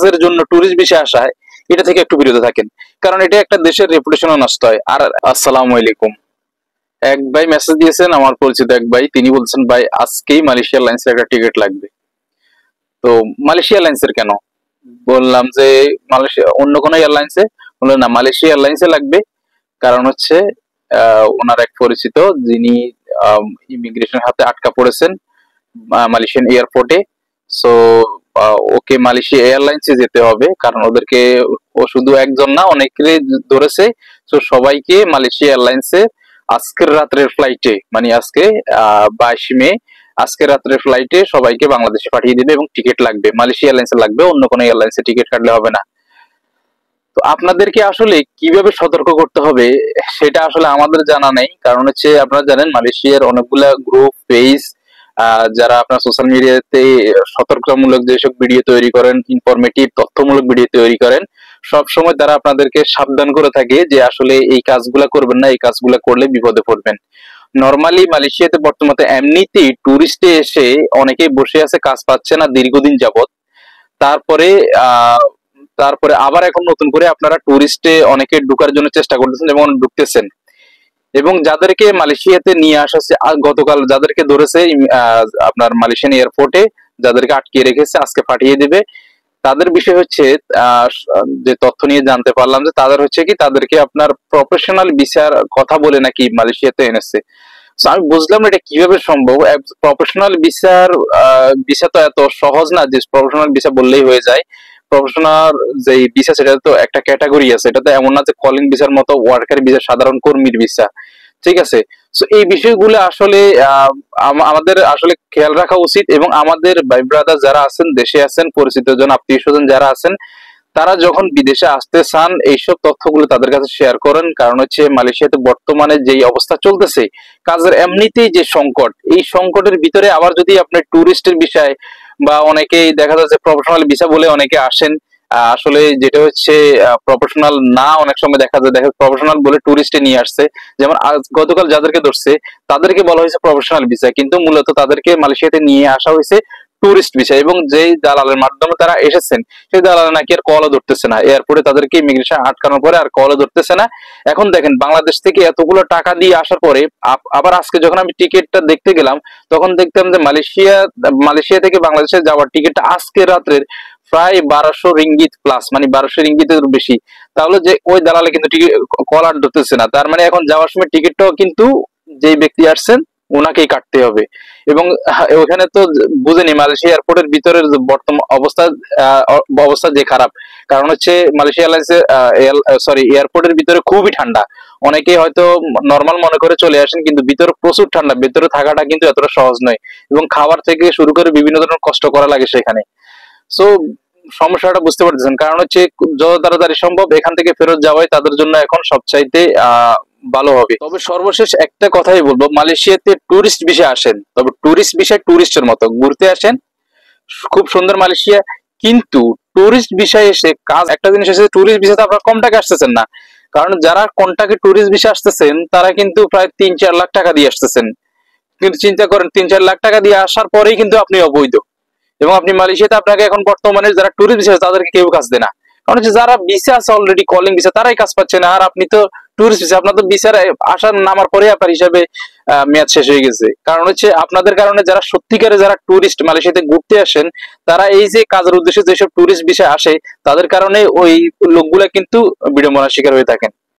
কাজের জন্য tourist visa আসা হয়, এটা থেকে একটু বিরত থাকেন, কারণ এটা একটা দেশের রেপুটেশনও নষ্ট হয়। আর আসসালামু আলাইকুম, এক ভাই মেসেজ দিয়েছেন, আমার পরিচিত এক ভাই, তিনি বলছেন ভাই আজকেই মালয়েশিয়া এয়ারলাইন্সের একটা টিকিট লাগবে। তো মালয়েশিয়া এয়ারলাইন্সের কেন? বললাম যে মালয়েশিয়া অন্য কোনো এয়ারলাইন্সে? বললেন না, মালয়েশিয়া এয়ারলাইন্সে লাগবে। কারণ হচ্ছে ওনার এক পরিচিত, যিনি ইমিগ্রেশন হাতে আটকা পড়েছেন মালয়েশিয়ান এয়ারপোর্টে। সো ওকে মালয়েশিয়া এয়ারলাইন্সে যেতে হবে, কারণ ওদেরকে ও শুধু একজন না, অনেকে ধরেছে। তো সবাইকে মালয়েশিয়া এয়ারলাইন্সে আজকের রাত্রের ফ্লাইটে, মানে আজকে 22 মে, আজকে রাত্রের ফ্লাইটে সবাইকে বাংলাদেশে পাঠিয়ে দিবে, এবং টিকিট লাগবে মালয়েশিয়া এয়ারলাইন্সে লাগবে, অন্য কোনো এয়ারলাইন্সে টিকিট কাটলে হবে না। তো আপনাদেরকে আসলে কিভাবে সতর্ক করতে হবে সেটা আসলে আমাদের জানা নেই, কারণ হচ্ছে আপনারা জানেন মালয়েশিয়ার অনেকগুলা গ্রুপ পেজ, যারা আপনার সোশ্যাল মিডিয়াতে সতর্কতামূলক যেসব ভিডিও তৈরি করেন, ইনফরমেটিভ তথ্যমূলক ভিডিও তৈরি করেন, সব সময় তারা আপনাদেরকে সাবধান করে থাকে যে আসলে এই কাজগুলা করবেন না, এই কাজগুলা করলে বিপদে পড়বেন। নরমালি মালয়েশিয়াতে বর্তমানে এমনিতেই টুরিস্টে এসে অনেকেই বসে আছে, কাজ পাচ্ছে না দীর্ঘদিন যাবত। তারপরে আহ তারপরে আবার এখন নতুন করে আপনারা টুরিস্টে অনেকে ঢুকার জন্য চেষ্টা করতেছেন এবং ঢুকতেছেন। এবং যাদেরকে মালয়েশিয়াতে নিয়ে আসা হচ্ছে, গতকাল যাদেরকে ধরেছে আপনার মালয়েশিয়ান এয়ারপোর্টে, যাদেরকে আটকিয়ে রেখেছে, আজকে পাঠিয়ে দিবে। তাদের বিষয় হচ্ছে আহ, যে তথ্য নিয়ে জানতে পারলাম যে তাদের হচ্ছে কি, তাদেরকে আপনার প্রফেশনাল ভিসার কথা বলে নাকি মালয়েশিয়াতে এনেছে। So আমি বুঝলাম না এটা কিভাবে সম্ভব। প্রফেশনাল ভিসার ভিসা তো এত সহজ না যে প্রফেশনাল ভিসা বললেই হয়ে যায়। প্রফেশনাল যে ভিসা, সেটা তো একটা ক্যাটাগরি আছে, এটা তো এমন না যে কলিং ভিসার মতো ওয়ার্কার ভিসা, সাধারণ কর্মীর ভিসা। ঠিক আছে। তো এই বিষয়গুলো আসলে আমাদের আসলে খেয়াল রাখা উচিত, এবং আমাদের ভাই ব্রাদার যারা আছেন, দেশে আছেন, পরিচিত জন, আত্মীয় স্বজন যারা আছেন, তারা যখন বিদেশে আসতে চান এইসব তথ্যগুলো তাদের কাছে শেয়ার করেন। কারণ হচ্ছে মালয়েশিয়াতে বর্তমানে যেই অবস্থা চলতেছে, কাজের এমনিতেই যে সংকট, এই সংকটের ভিতরে আবার যদি আপনি ট্যুরিস্টের বিষয়, বা অনেকেই দেখা যাচ্ছে প্রফেশনাল ভিসা বলে অনেকে আসেন, আসলে যেটা হচ্ছে প্রফেশনাল না, অনেক সময় দেখা যায় প্রফেশনাল বলে ট্যুরিস্টে নিয়ে আসছে। যেমন গতকাল যাদেরকে ধরছে তাদেরকে বলা হয়েছে প্রফেশনাল ভিসা, কিন্তু মূলত তাদেরকে মালয়েশিয়াতে নিয়ে আসা হয়েছে ট্যুরিস্ট ভিসা। এবং যেই দালালের মাধ্যমে তারা এসেছেন, সেই দালাল নাকি আর কলও ধরতেছে না, এয়ারপোর্টে তাদেরকে ইমিগ্রেশন আটকানোর পরে আর কলও ধরতেছে না। এখন দেখেন, বাংলাদেশ থেকে এতগুলো টাকা দিয়ে আসার পরে আবার আজকে যখন আমি টিকিটটা দেখতে গেলাম, তখন দেখতাম যে মালয়েশিয়া থেকে বাংলাদেশে যাওয়ার টিকিটটা আজকে রাত্রের প্রায় 1200 রিঙ্গিত প্লাস, মানে 1200 রিঙ্গিতের বেশি। তাহলে যে ওই দালালে কিন্তু টিকিট কল আর ধরতেছে না, তার মানে এখন যাওয়ার সময় টিকিটটাও কিন্তু যেই ব্যক্তি আসছেন ওনাকেই কাটতে হবে। এবং ওখানে তো বুঝেনি মালয়েশিয়া এয়ারপোর্টের ভিতরের যে বর্তমান অবস্থা, অবস্থা যে খারাপ। কারণ হচ্ছে মালয়েশিয়া এয়ারলাইন্সের এয়ারপোর্টের ভিতরে খুবই ঠান্ডা। অনেকে হয়তো নর্মাল মনে করে চলে আসেন, কিন্তু ভিতরে প্রচুর ঠান্ডা, ভিতরে থাকাটা কিন্তু এতটা সহজ নয়, এবং খাবার থেকে শুরু করে বিভিন্ন ধরনের কষ্ট করা লাগে সেখানে। সো সমস্যাটা বুঝতে পারতেছেন, কারণ হচ্ছে যত তাড়াতাড়ি সম্ভব এখান থেকে ফেরত যাওয়াই তাদের জন্য এখন সবচাইতে ভালো হবে। তবে সর্বশেষ একটা কথাই বলবো, মালয়েশিয়াতে টুরিস্ট ভিসা আসেন, তবে টুরিস্ট ভিসা টুরিস্টের মতো ঘুরতে আসেন, খুব সুন্দর মালয়েশিয়া। কিন্তু টুরিস্ট ভিসায় এসে কাজ, একটা জিনিস আছে, টুরিস্ট ভিসাতে আপনারা কম টাকা আসতেছেন না, কারণ যারা কন্টাকে টুরিস্ট ভিসা আসতেছেন তারা কিন্তু প্রায় 3-4 লাখ টাকা দিয়ে আসতেছেন। কিন্তু চিন্তা করেন, 3-4 লাখ টাকা দিয়ে আসার পরেই কিন্তু আপনি অবৈধ। এবং আপনি মালয়েশিয়াতে, আপনাকে এখন বর্তমানে যারা ট্যুরিস্ট ভিসা তাদেরকে কেউ কাজ দেয় না, কারণ হচ্ছে যারা ভিসা আছে অলরেডি, কলিং ভিসা, তারাই কাজ পাচ্ছে না। আর আপনি তো ট্যুরিস্ট ভিসা, আপনার তো ভিসার আসার নামার পরে আপনার হিসাবে মেয়াদ শেষ হয়ে গেছে। কারণ হচ্ছে আপনাদের কারণে যারা সত্যিকারে যারা ট্যুরিস্ট মালয়েশিয়াতে ঘুরতে আসেন, তারা এই যে কাজের উদ্দেশ্যে যেসব ট্যুরিস্ট ভিসা আসে, তাদের কারণে ওই লোকগুলা কিন্তু বিড়ম্বনার শিকার হয়ে থাকেন।